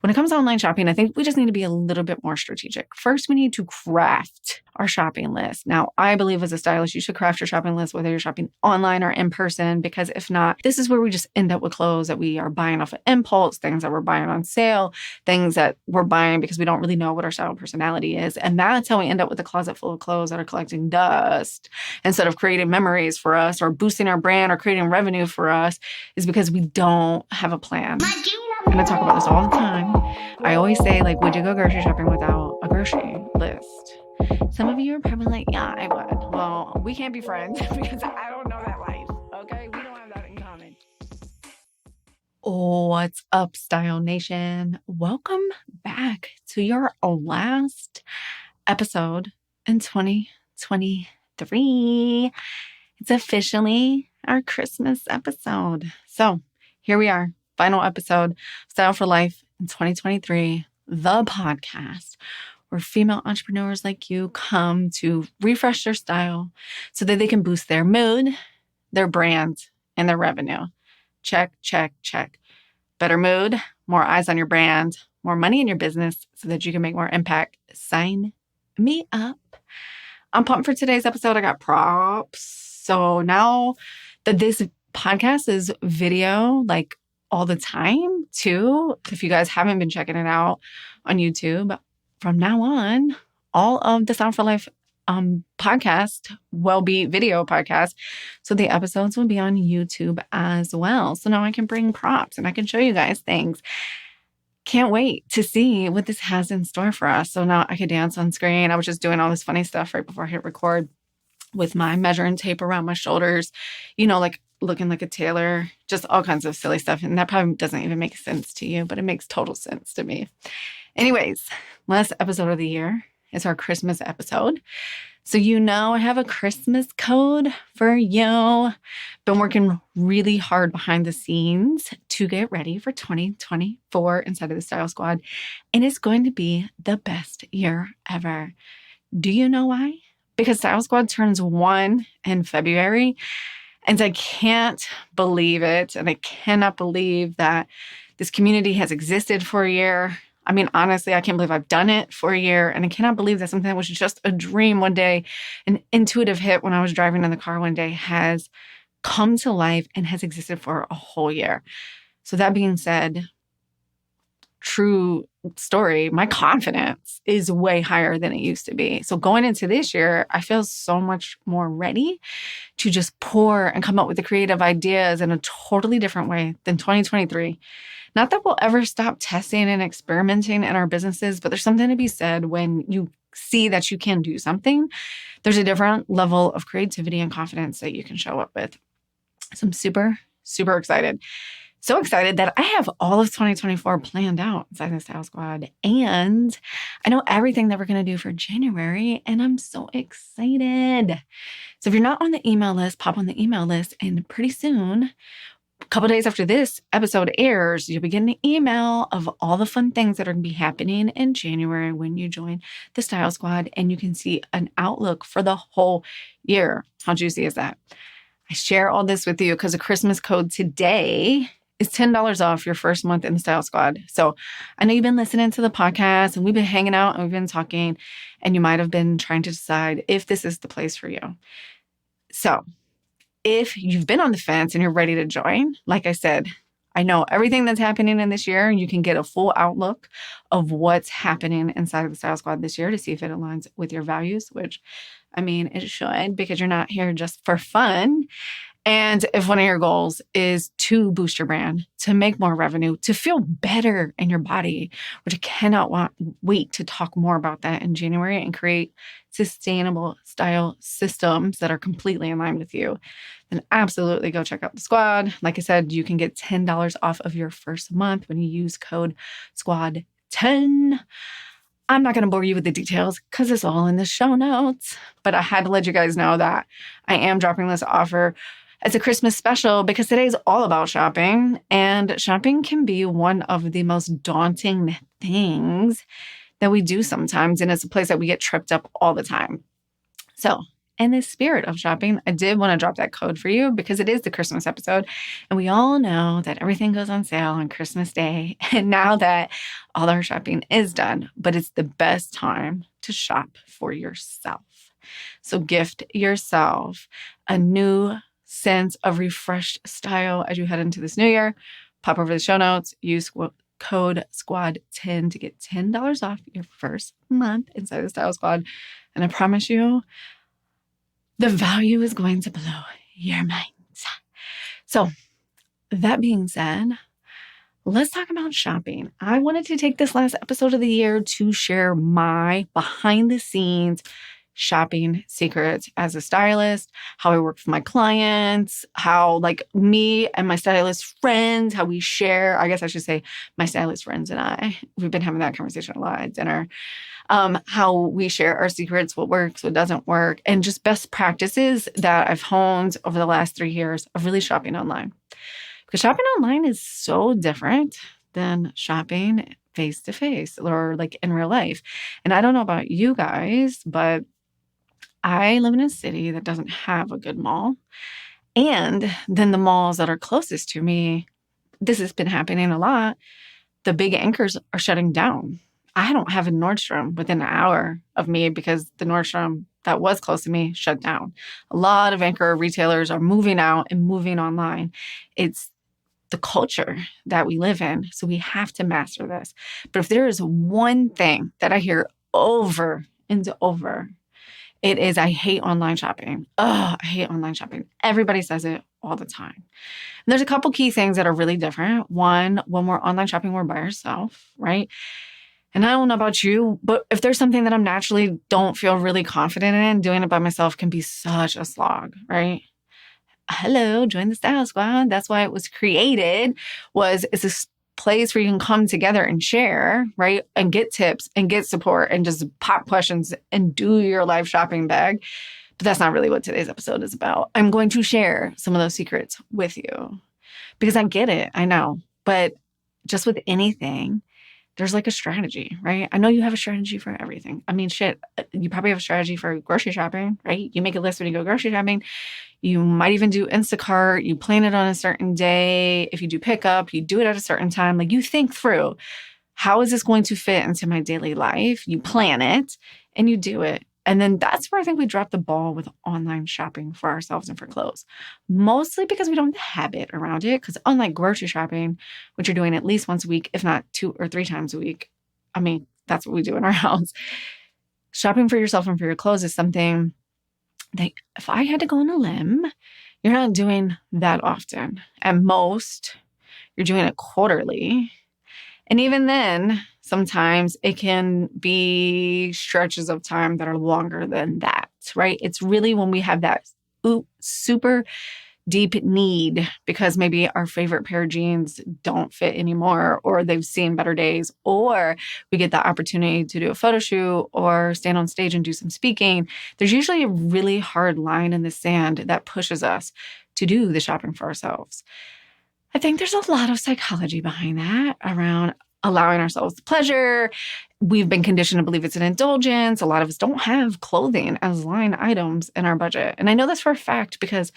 when it comes to online shopping, I think we just need to be a little bit more strategic. First, we need to craft our shopping list. Now, I believe as a stylist, you should craft your shopping list, whether you're shopping online or in person, because if not, this is where we just end up with clothes that we are buying off of impulse, things that we're buying on sale, things that we're buying because we don't really know what our style and personality is. And that's how we end up with a closet full of clothes that are collecting dust instead of creating memories for us or boosting our brand or creating revenue for us, is because we don't have a plan. And I talk about this all the time. I always say, like, would you go grocery shopping without a grocery list? Some of you are probably like, yeah, I would. Well, we can't be friends because I don't know that life, okay? We don't have that in common. What's up, Style Nation? Welcome back to your last episode in 2023. It's officially our Christmas episode. So here we are, final episode, Style for Life in 2023, the podcast where female entrepreneurs like you come to refresh their style so that they can boost their mood, their brand, and their revenue. Check, check, check. Better mood, more eyes on your brand, more money in your business so that you can make more impact. Sign me up. I'm pumped for today's episode. I got props. So now that this podcast is video, like all the time too, if you guys haven't been checking it out on YouTube, from now on, all of the Style for Life podcast will be video podcast. So the episodes will be on YouTube as well. So now I can bring props and I can show you guys things. Can't wait to see what this has in store for us. So now I could dance on screen. I was just doing all this funny stuff right before I hit record with my measuring tape around my shoulders, you know, like looking like a tailor, just all kinds of silly stuff. And that probably doesn't even make sense to you, but it makes total sense to me. Anyways, last episode of the year is our Christmas episode. So you know I have a Christmas code for you. Been working really hard behind the scenes to get ready for 2024 inside of the Style Squad. And it's going to be the best year ever. Do you know why? Because Style Squad turns 1 in February. And I can't believe it. And I cannot believe that this community has existed for a year. I mean, honestly, I can't believe I've done it for a year. And I cannot believe that something that was just a dream one day, an intuitive hit when I was driving in the car one day, has come to life and has existed for a whole year. So that being said, true story, my confidence is way higher than it used to be. So going into this year, I feel so much more ready to just pour and come up with the creative ideas in a totally different way than 2023. Not that we'll ever stop testing and experimenting in our businesses, but there's something to be said when you see that you can do something. There's a different level of creativity and confidence that you can show up with. So I'm super, super excited. So excited that I have all of 2024 planned out inside the Style Squad. And I know everything that we're going to do for January, and I'm so excited. So if you're not on the email list, pop on the email list, and pretty soon, a couple days after this episode airs, you'll be getting an email of all the fun things that are going to be happening in January when you join the Style Squad, and you can see an outlook for the whole year. How juicy is that? I share all this with you because the Christmas code today is $10 off your first month in the Style Squad. So I know you've been listening to the podcast and we've been hanging out and we've been talking, and you might have been trying to decide if this is the place for you. So if you've been on the fence and you're ready to join, like I said, I know everything that's happening in this year, and you can get a full outlook of what's happening inside of the Style Squad this year to see if it aligns with your values, which, I mean, it should, because you're not here just for fun. And if one of your goals is to boost your brand, to make more revenue, to feel better in your body, which I cannot wait to talk more about that in January and create sustainable style systems that are completely in line with you, then absolutely go check out the squad. Like I said, you can get $10 off of your first month when you use code SQUAD10. I'm not going to bore you with the details because it's all in the show notes, but I had to let you guys know that I am dropping this offer as a Christmas special because today's all about shopping, and shopping can be one of the most daunting things that we do sometimes, and it's a place that we get tripped up all the time. So in the spirit of shopping, I did want to drop that code for you because it is the Christmas episode. And we all know that everything goes on sale on Christmas Day. And now that all our shopping is done, but it's the best time to shop for yourself. So gift yourself a new sense of refreshed style as you head into this new year. Pop over the show notes, use code SQUAD10 to get $10 off your first month inside the Style Squad. And I promise you, the value is going to blow your minds. So that being said, let's talk about shopping. I wanted to take this last episode of the year to share my behind the scenes shopping secrets as a stylist, how I work with my clients, how like me and my stylist friends, how we share, I guess I should say my stylist friends and I, we've been having that conversation a lot at dinner, how we share our secrets, what works, what doesn't work, and just best practices that I've honed over the last 3 years of really shopping online. Because shopping online is so different than shopping face to face or like in real life. And I don't know about you guys, but I live in a city that doesn't have a good mall. And then the malls that are closest to me, this has been happening a lot. The big anchors are shutting down. I don't have a Nordstrom within an hour of me because the Nordstrom that was close to me shut down. A lot of anchor retailers are moving out and moving online. It's the culture that we live in. So we have to master this. But if there is one thing that I hear over and over, it is, I hate online shopping. Oh, I hate online shopping. Everybody says it all the time. And there's a couple key things that are really different. One, when we're online shopping, we're by ourselves, right? And I don't know about you, but if there's something that I'm naturally don't feel really confident in, doing it by myself can be such a slog, right? Hello, join the Style Squad. That's why it was created, it's a place where you can come together and share, right? And get tips and get support and just pop questions and do your live shopping bag. But that's not really what today's episode is about. I'm going to share some of those secrets with you because I get it. I know. But just with anything, there's like a strategy, right? I know you have a strategy for everything. I mean, shit, you probably have a strategy for grocery shopping, right? You make a list when you go grocery shopping. You might even do Instacart. You plan it on a certain day. If you do pickup, you do it at a certain time. Like you think through, how is this going to fit into my daily life? You plan it and you do it. And then that's where I think we drop the ball with online shopping for ourselves and for clothes. Mostly because we don't have habit around it. Because unlike grocery shopping, which you're doing at least once a week, if not 2 or 3 times a week, I mean, that's what we do in our house. Shopping for yourself and for your clothes is something that if I had to go on a limb, you're not doing that often. At most, you're doing it quarterly. And even then, sometimes it can be stretches of time that are longer than that, right? It's really when we have that super deep need because maybe our favorite pair of jeans don't fit anymore or they've seen better days, or we get the opportunity to do a photo shoot or stand on stage and do some speaking. There's usually a really hard line in the sand that pushes us to do the shopping for ourselves. I think there's a lot of psychology behind that around allowing ourselves pleasure. We've been conditioned to believe it's an indulgence. A lot of us don't have clothing as line items in our budget. And I know this for a fact because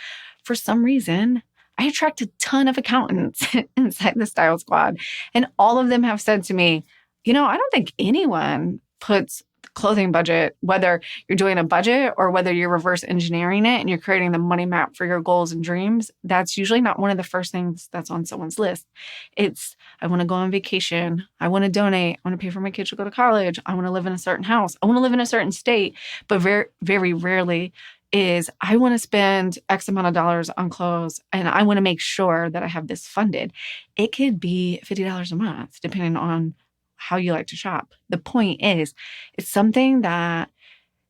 for some reason, I attract a ton of accountants inside the Style Squad. And all of them have said to me, I don't think anyone puts clothing budget, whether you're doing a budget or whether you're reverse engineering it and you're creating the money map for your goals and dreams, that's usually not one of the first things that's on someone's list. It's, I want to go on vacation. I want to donate. I want to pay for my kids to go to college. I want to live in a certain house. I want to live in a certain state. But very, very rarely is I want to spend X amount of dollars on clothes and I want to make sure that I have this funded. It could be $50 a month, depending on how you like to shop. The point is, it's something that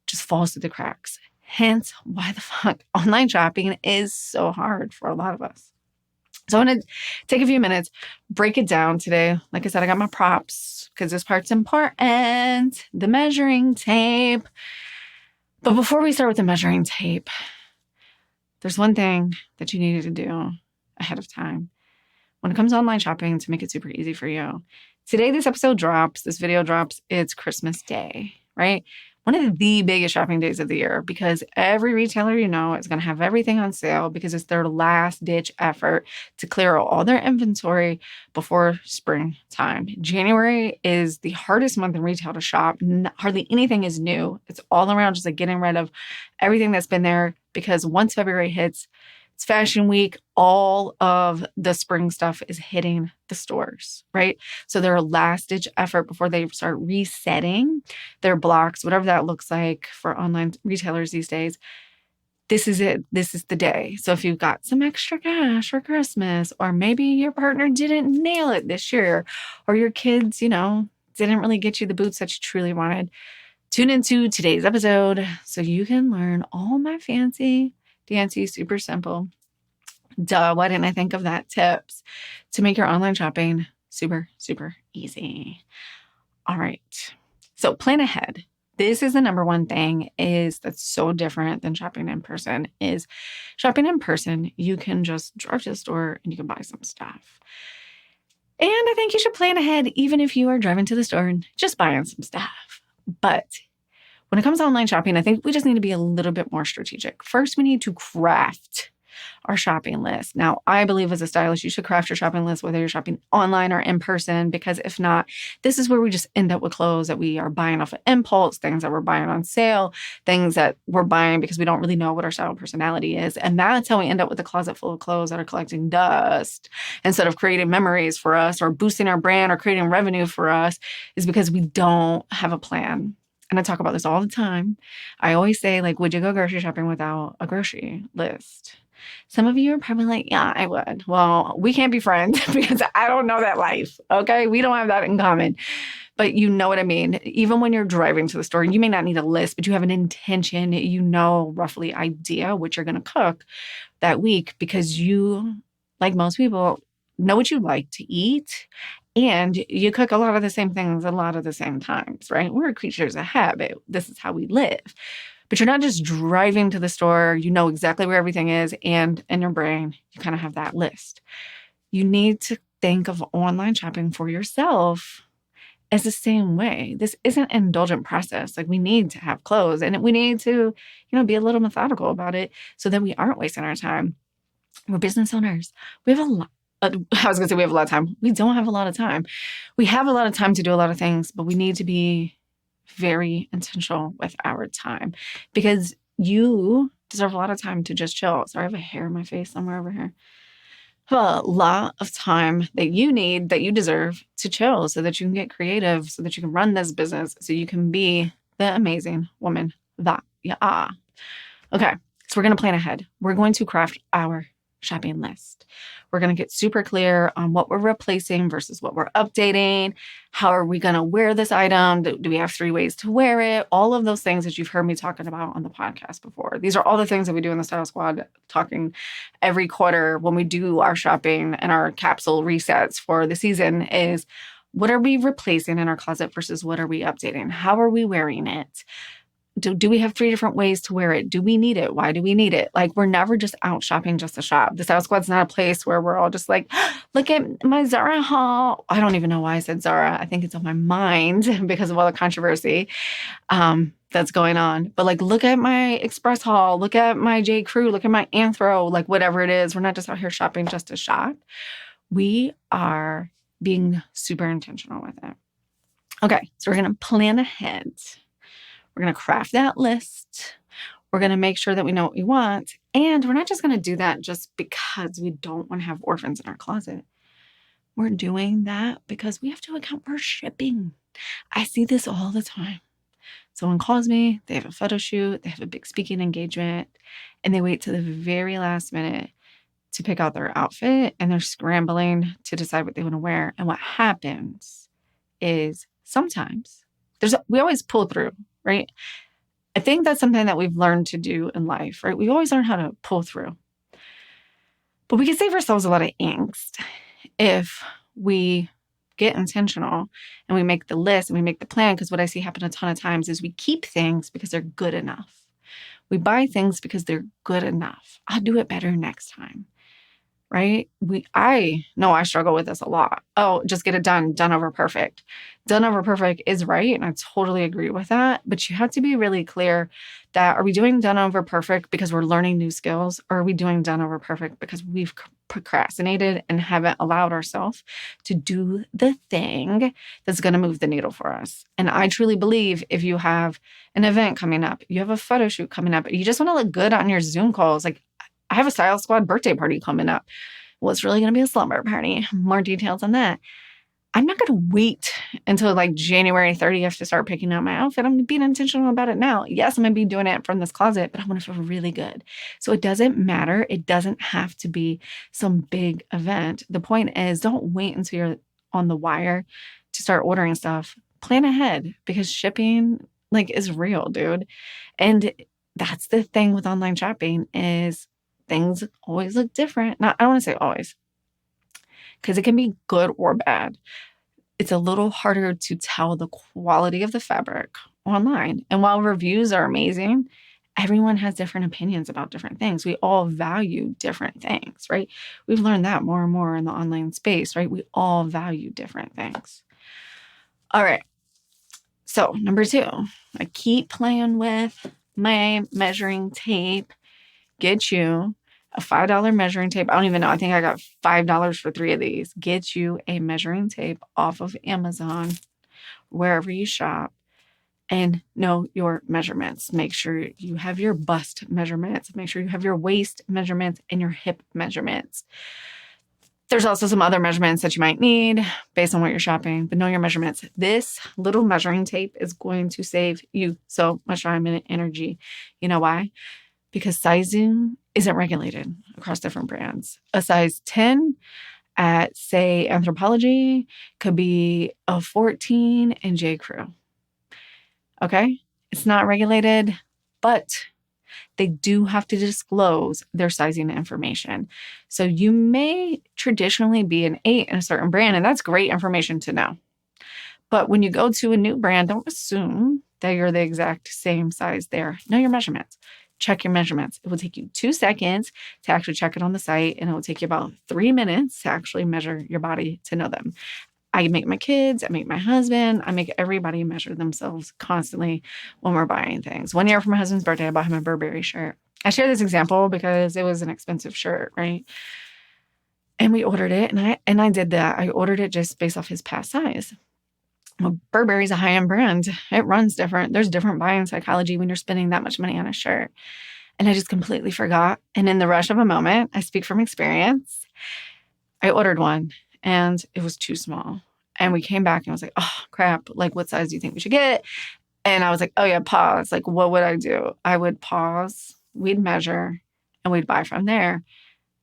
just falls through the cracks. Hence, why the fuck online shopping is so hard for a lot of us. So I want to take a few minutes, break it down today. Like I said, I got my props because this part's important. The measuring tape. But before we start with the measuring tape, there's one thing that you needed to do ahead of time when it comes to online shopping to make it super easy for you. Today, this video drops, it's Christmas Day, right? one of the biggest shopping days of the year because every retailer is going to have everything on sale because it's their last ditch effort to clear out all their inventory before springtime. January is the hardest month in retail to shop. Hardly anything is new. It's all around just like getting rid of everything that's been there because once February hits, it's fashion week. All of the spring stuff is hitting the stores, right? So their last-ditch effort before they start resetting their blocks, whatever that looks like for online retailers these days, this is it. This is the day. So if you've got some extra cash for Christmas, or maybe your partner didn't nail it this year, or your kids, didn't really get you the boots that you truly wanted, tune into today's episode so you can learn all my fancy dancy, super simple. Duh, why didn't I think of that? Tips to make your online shopping super, super easy. All right. So plan ahead. This is the number one thing that's so different than shopping in person is shopping in person. You can just drive to the store and you can buy some stuff. And I think you should plan ahead even if you are driving to the store and just buying some stuff. But when it comes to online shopping, I think we just need to be a little bit more strategic. First, we need to craft our shopping list. Now, I believe as a stylist, you should craft your shopping list, whether you're shopping online or in person, because if not, this is where we just end up with clothes that we are buying off of impulse, things that we're buying on sale, things that we're buying because we don't really know what our style and personality is. And that's how we end up with a closet full of clothes that are collecting dust instead of creating memories for us or boosting our brand or creating revenue for us, is because we don't have a plan. And I talk about this all the time. I always say, would you go grocery shopping without a grocery list? Some of you are probably like, yeah, I would. Well, we can't be friends because I don't know that life. Okay. We don't have that in common, but you know what I mean? Even when you're driving to the store, you may not need a list, but you have an intention, roughly idea what you're going to cook that week because you, like most people, know what you like to eat. And you cook a lot of the same things a lot of the same times, right? We're creatures of habit. This is how we live. But you're not just driving to the store. You know exactly where everything is. And in your brain, you kind of have that list. You need to think of online shopping for yourself as the same way. This isn't an indulgent process. We need to have clothes and we need to, be a little methodical about it so that we aren't wasting our time. We're business owners. We have a lot. I was going to say we have a lot of time. We don't have a lot of time. We have a lot of time to do a lot of things, but we need to be very intentional with our time because you deserve a lot of time to just chill. Sorry, I have a hair in my face somewhere over here. A lot of time that you need, that you deserve to chill so that you can get creative, so that you can run this business, so you can be the amazing woman that you are. Okay, so we're going to plan ahead. We're going to craft our shopping list. We're going to get super clear on what we're replacing versus what we're updating. How are we going to wear this item? Do we have 3 ways to wear it? All of those things that you've heard me talking about on the podcast before. These are all the things that we do in the Style Squad, talking every quarter when we do our shopping and our capsule resets for the season is what are we replacing in our closet versus what are we updating? How are we wearing it? Do we have 3 different ways to wear it? Do we need it? Why do we need it? We're never just out shopping just to shop. The Style Squad's not a place where we're all just like, look at my Zara haul. I don't even know why I said Zara. I think it's on my mind because of all the controversy that's going on. But look at my Express haul. Look at my J. Crew. Look at my Anthro. Whatever it is. We're not just out here shopping just to shop. We are being super intentional with it. Okay, so we're going to plan ahead. We're going to craft that list. We're going to make sure that we know what we want. And we're not just going to do that just because we don't want to have orphans in our closet. We're doing that because we have to account for shipping. I see this all the time. Someone calls me, they have a photo shoot, they have a big speaking engagement, and they wait to the very last minute to pick out their outfit, and they're scrambling to decide what they want to wear. And what happens is sometimes we always pull through. Right? I think that's something that we've learned to do in life, right? We always learn how to pull through. But we can save ourselves a lot of angst if we get intentional and we make the list and we make the plan. Because what I see happen a ton of times is we keep things because they're good enough. We buy things because they're good enough. I'll do it better next time. right? I know I struggle with this a lot. Oh, just get it done over perfect. Done over perfect is right. And I totally agree with that. But you have to be really clear that are we doing done over perfect because we're learning new skills? Or are we doing done over perfect because we've procrastinated and haven't allowed ourselves to do the thing that's going to move the needle for us? And I truly believe if you have an event coming up, you have a photo shoot coming up, you just want to look good on your Zoom calls. Like, I have a Stylist Squad birthday party coming up. Well, it's really going to be a slumber party. More details on that. I'm not going to wait until like January 30th to start picking out my outfit. I'm being intentional about it now. Yes, I'm going to be doing it from this closet, but I want to feel really good. So it doesn't matter. It doesn't have to be some big event. The point is, don't wait until you're on the wire to start ordering stuff. Plan ahead, because shipping like is real, dude. And that's the thing with online shopping is things always look different. Now, I don't want to say always, because it can be good or bad. It's a little harder to tell the quality of the fabric online. And while reviews are amazing, everyone has different opinions about different things. We all value different things, right? We've learned that more and more in the online space, right? We all value different things. All right. So number 2, I keep playing with my measuring tape. Get you a $5 measuring tape. I don't even know. I think I got $5 for 3 of these. Get you a measuring tape off of Amazon, wherever you shop, and know your measurements. Make sure you have your bust measurements. Make sure you have your waist measurements and your hip measurements. There's also some other measurements that you might need based on what you're shopping, but know your measurements. This little measuring tape is going to save you so much time and energy. You know why? Because sizing isn't regulated across different brands. A size 10 at, say, Anthropologie could be a 14 in J. Crew. Okay? It's not regulated, but they do have to disclose their sizing information. So you may traditionally be an 8 in a certain brand, and that's great information to know. But when you go to a new brand, don't assume that you're the exact same size there. Know your measurements. Check your measurements. It will take you 2 seconds to actually check it on the site, and it will take you about 3 minutes to actually measure your body to know them. I make my kids, I make my husband, I make everybody measure themselves constantly when we're buying things. One year for my husband's birthday, I bought him a Burberry shirt. I share this example because it was an expensive shirt, right? And we ordered it, and I did that. I ordered it just based off his past size. Well, Burberry's a high-end brand. It runs different. There's different buying psychology when you're spending that much money on a shirt. And I just completely forgot. And in the rush of a moment, I speak from experience, I ordered one and it was too small. And we came back and I was like, oh, crap. Like, what size do you think we should get? And I was like, oh, yeah, pause. Like, what would I do? I would pause, we'd measure, and we'd buy from there.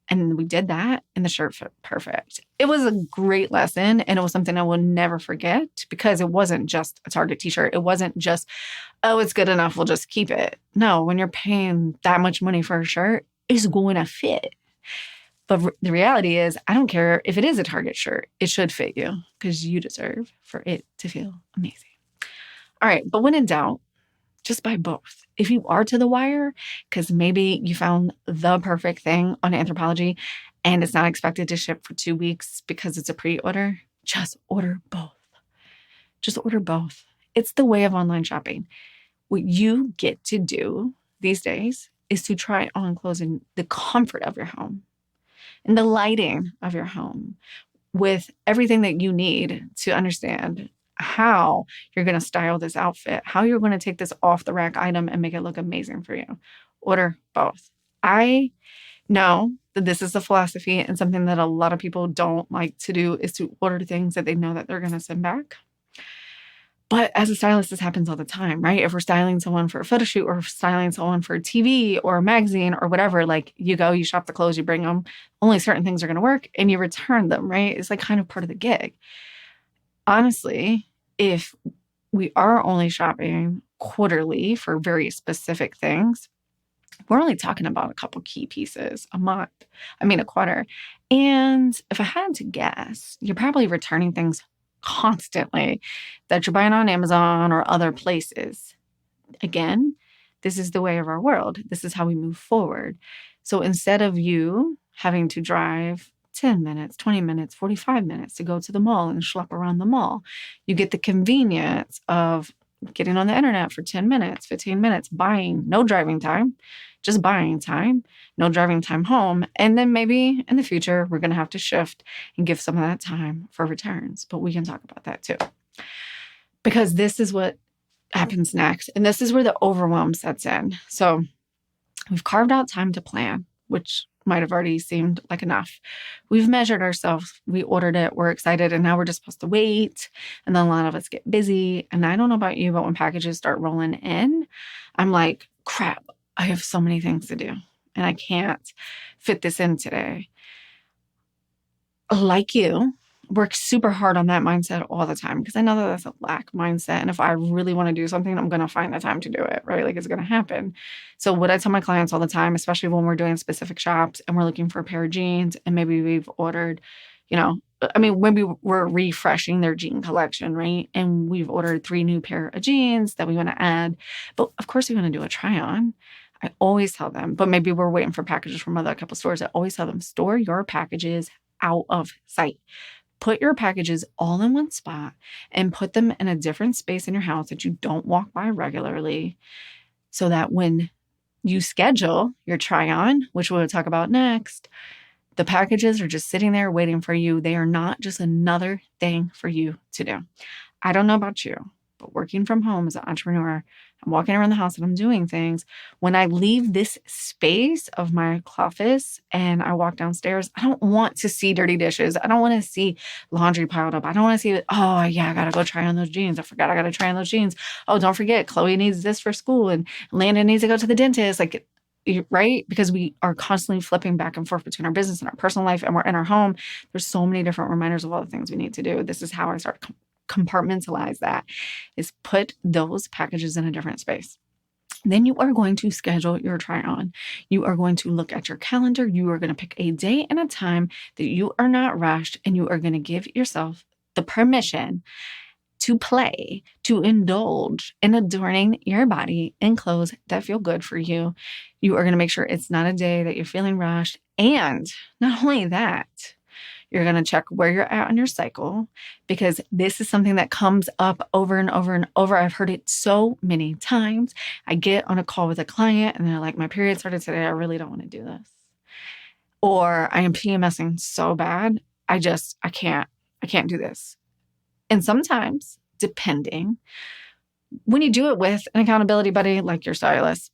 And we did that, and the shirt fit perfect. It was a great lesson, and it was something I will never forget because it wasn't just a Target t-shirt. It wasn't just, oh, it's good enough, we'll just keep it. No, when you're paying that much money for a shirt, it's going to fit. But the reality is, I don't care if it is a Target shirt. It should fit you because you deserve for it to feel amazing. All right, but when in doubt, just buy both. If you are to the wire, because maybe you found the perfect thing on Anthropologie and it's not expected to ship for 2 weeks because it's a pre-order, just order both. Just order both. It's the way of online shopping. What you get to do these days is to try on clothes in the comfort of your home, in the lighting of your home, with everything that you need to understand how you're going to style this outfit, how you're going to take this off the rack item and make it look amazing for you. Order both. I know that this is a philosophy, and something that a lot of people don't like to do is to order things that they know that they're going to send back. But as a stylist, this happens all the time, right? If we're styling someone for a photo shoot or styling someone for a TV or a magazine or whatever, like you go, you shop the clothes, you bring them, only certain things are going to work, and you return them, right? It's like kind of part of the gig. Honestly, if we are only shopping quarterly for very specific things, we're only talking about a couple key pieces a quarter. And if I had to guess, you're probably returning things constantly that you're buying on Amazon or other places. Again, this is the way of our world. This is how we move forward. So instead of you having to drive 10 minutes, 20 minutes, 45 minutes to go to the mall and schlep around the mall. You get the convenience of getting on the internet for 10 minutes, 15 minutes, buying, no driving time, just buying time, no driving time home. And then maybe in the future, we're going to have to shift and give some of that time for returns. But we can talk about that too. Because this is what happens next. And this is where the overwhelm sets in. So we've carved out time to plan, which might have already seemed like enough. We've measured ourselves. We ordered it. We're excited. And now we're just supposed to wait. And then a lot of us get busy. And I don't know about you, but when packages start rolling in, I'm like, crap, I have so many things to do. And I can't fit this in today. Like you, work super hard on that mindset all the time because I know that that's a lack mindset. And if I really want to do something, I'm going to find the time to do it, right? Like it's going to happen. So what I tell my clients all the time, especially when we're doing specific shops and we're looking for a pair of jeans and maybe we've ordered, maybe we're refreshing their jean collection, right? And we've ordered 3 new pair of jeans that we want to add. But of course we want to do a try on. I always tell them, but maybe we're waiting for packages from a couple stores. I always tell them, store your packages out of sight. Put your packages all in one spot and put them in a different space in your house that you don't walk by regularly so that when you schedule your try on, which we'll talk about next, the packages are just sitting there waiting for you. They are not just another thing for you to do. I don't know about you, but working from home as an entrepreneur, I'm walking around the house and I'm doing things. When I leave this space of my office and I walk downstairs, I don't want to see dirty dishes. I don't want to see laundry piled up. I don't want to see, oh yeah, I got to go try on those jeans. I forgot I got to try on those jeans. Oh, don't forget, Chloe needs this for school and Landon needs to go to the dentist. Right? Because we are constantly flipping back and forth between our business and our personal life and we're in our home. There's so many different reminders of all the things we need to do. This is how I start compartmentalize that, is put those packages in a different space. Then you are going to schedule your try on. You are going to look at your calendar. You are going to pick a day and a time that you are not rushed, and you are going to give yourself the permission to play, to indulge in adorning your body in clothes that feel good for you. You are going to make sure it's not a day that you're feeling rushed. And not only that, you're going to check where you're at on your cycle, because this is something that comes up over and over and over. I've heard it so many times. I get on a call with a client and they're like, my period started today. I really don't want to do this. Or I am PMSing so bad. I can't do this. And sometimes, depending, when you do it with an accountability buddy like your stylist,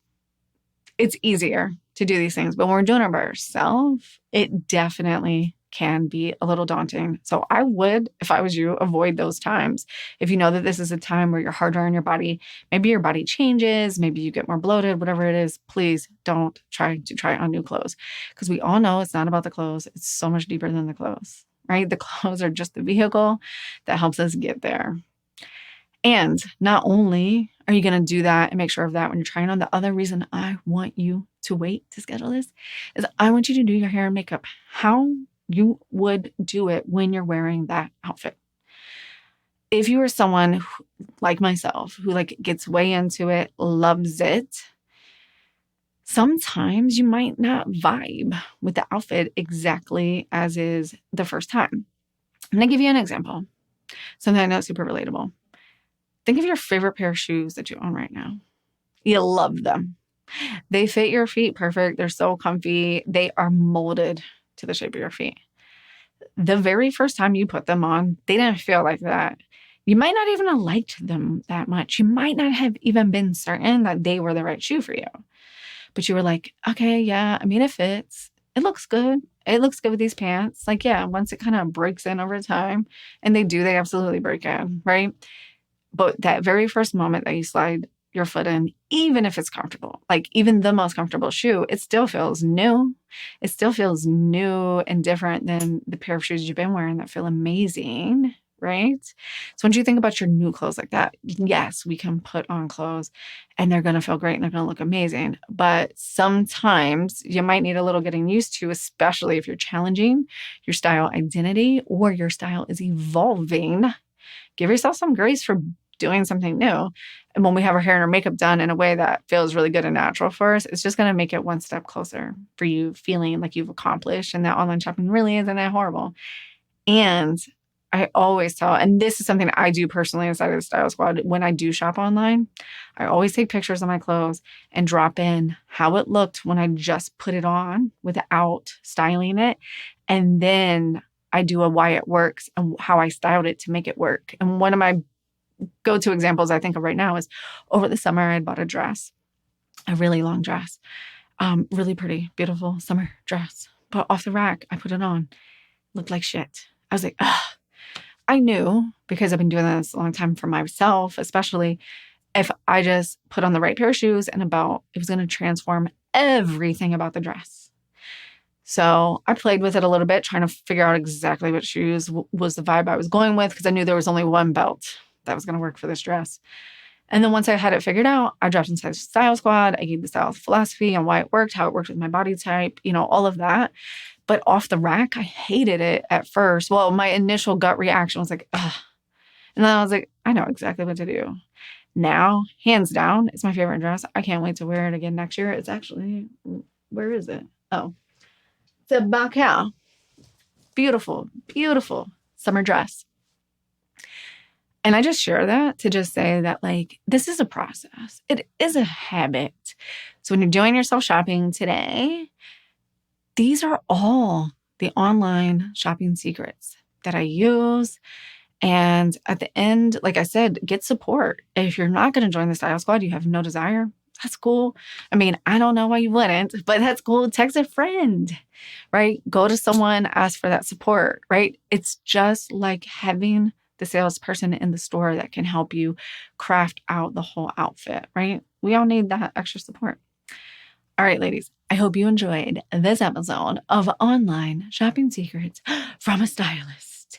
it's easier to do these things. But when we're doing it by ourselves, it definitely can be a little daunting. So I would, if I was you, avoid those times. If you know that this is a time where you're harder on your body, maybe your body changes, maybe you get more bloated, whatever it is, please don't try on new clothes. Because we all know it's not about the clothes. It's so much deeper than the clothes, right? The clothes are just the vehicle that helps us get there. And not only are you going to do that and make sure of that when you're trying on, the other reason I want you to wait to schedule this is I want you to do your hair and makeup how you would do it when you're wearing that outfit. If you are someone who, like myself, who gets way into it, loves it, sometimes you might not vibe with the outfit exactly as is the first time. I'm going to give you an example. Something I know is super relatable. Think of your favorite pair of shoes that you own right now. You love them. They fit your feet perfect. They're so comfy. They are molded to the shape of your feet. The very first time you put them on, they didn't feel like that. You might not even have liked them that much. You might not have even been certain that they were the right shoe for you. But you were like, okay, yeah, it fits. It looks good. It looks good with these pants. Once it kind of breaks in over time, and they absolutely break in, right? But that very first moment that you slide your foot in, even if it's comfortable, even the most comfortable shoe, it still feels new. It still feels new and different than the pair of shoes you've been wearing that feel amazing, right? So once you think about your new clothes like that, yes, we can put on clothes and they're going to feel great and they're going to look amazing. But sometimes you might need a little getting used to, especially if you're challenging your style identity or your style is evolving. Give yourself some grace for doing something new. And when we have our hair and our makeup done in a way that feels really good and natural for us, it's just going to make it one step closer for you feeling like you've accomplished and that online shopping really isn't that horrible. And I always tell, and this is something I do personally inside of the Style Squad, when I do shop online, I always take pictures of my clothes and drop in how it looked when I just put it on without styling it. And then I do a why it works and how I styled it to make it work. And one of my go-to examples I think of right now is over the summer, I had bought a dress, a really long dress, really pretty, beautiful summer dress. But off the rack, I put it on, looked like shit. I was like, ugh. I knew, because I've been doing this a long time for myself, especially if I just put on the right pair of shoes and a belt, it was going to transform everything about the dress. So I played with it a little bit, trying to figure out exactly what shoes was the vibe I was going with, because I knew there was only one belt that was going to work for this dress. And then once I had it figured out, I dropped inside the Style Squad. I gave the style philosophy on why it worked, how it worked with my body type, all of that. But off the rack, I hated it at first. Well, my initial gut reaction was like, ugh. And then I was like, I know exactly what to do. Now, hands down, it's my favorite dress. I can't wait to wear it again next year. It's actually, where is it? Oh, it's a back here. Beautiful, beautiful summer dress. And I just share that to just say that, this is a process. It is a habit. So when you're doing your self-shopping today, these are all the online shopping secrets that I use. And at the end, like I said, get support. If you're not going to join the Style Squad, you have no desire, that's cool. I mean, I don't know why you wouldn't, but that's cool. Text a friend, right? Go to someone, ask for that support, right? It's just like having the salesperson in the store that can help you craft out the whole outfit, right? We all need that extra support. All right, ladies, I hope you enjoyed this episode of Online Shopping Secrets from a Stylist.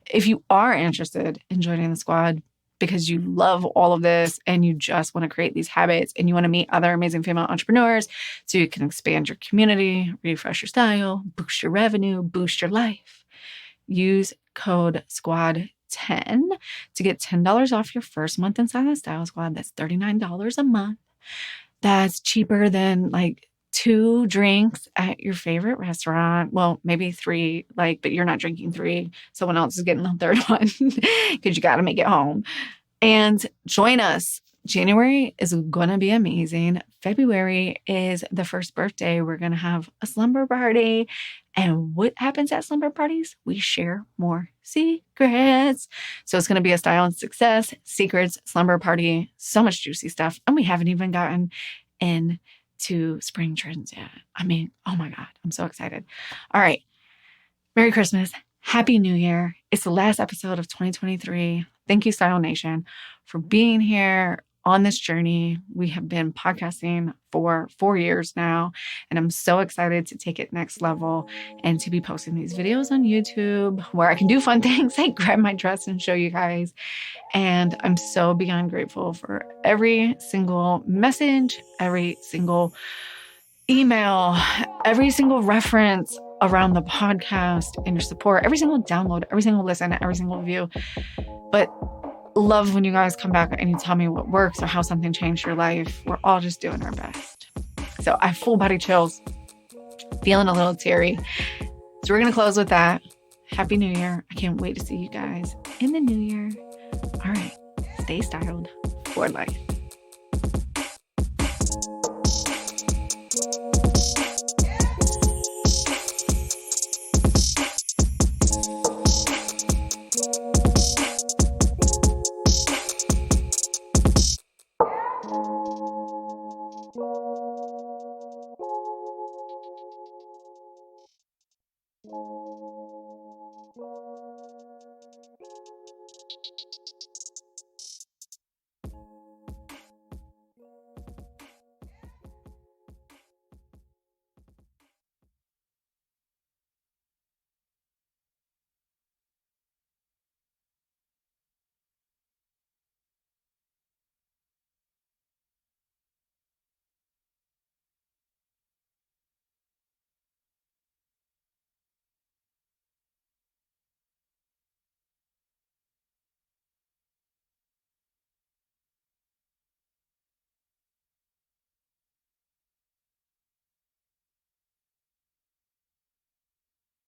If you are interested in joining the squad because you love all of this and you just want to create these habits and you want to meet other amazing female entrepreneurs so you can expand your community, refresh your style, boost your revenue, boost your life, use code SQUAD10 to get $10 off your first month inside the Style Squad. That's $39 a month. That's cheaper than 2 drinks at your favorite restaurant. Well, maybe 3, but you're not drinking 3. Someone else is getting the third one because you got to make it home. And join us. January is going to be amazing. February is the first birthday. We're going to have a slumber party. And what happens at slumber parties? We share more secrets. So it's going to be a style and success, secrets, slumber party, so much juicy stuff. And we haven't even gotten into spring trends yet. I mean, oh my God, I'm so excited. All right. Merry Christmas. Happy New Year. It's the last episode of 2023. Thank you, Style Nation, for being here on this journey. We have been podcasting for 4 years now, and I'm so excited to take it next level and to be posting these videos on YouTube where I can do fun things like grab my dress and show you guys. And I'm so beyond grateful for every single message, every single email, every single reference around the podcast and your support, every single download, every single listen, every single view. But love when you guys come back and you tell me what works or how something changed your life. We're all just doing our best. So I have full body chills, feeling a little teary. So we're going to close with that. Happy New Year. I can't wait to see you guys in the new year. All right. Stay styled for life.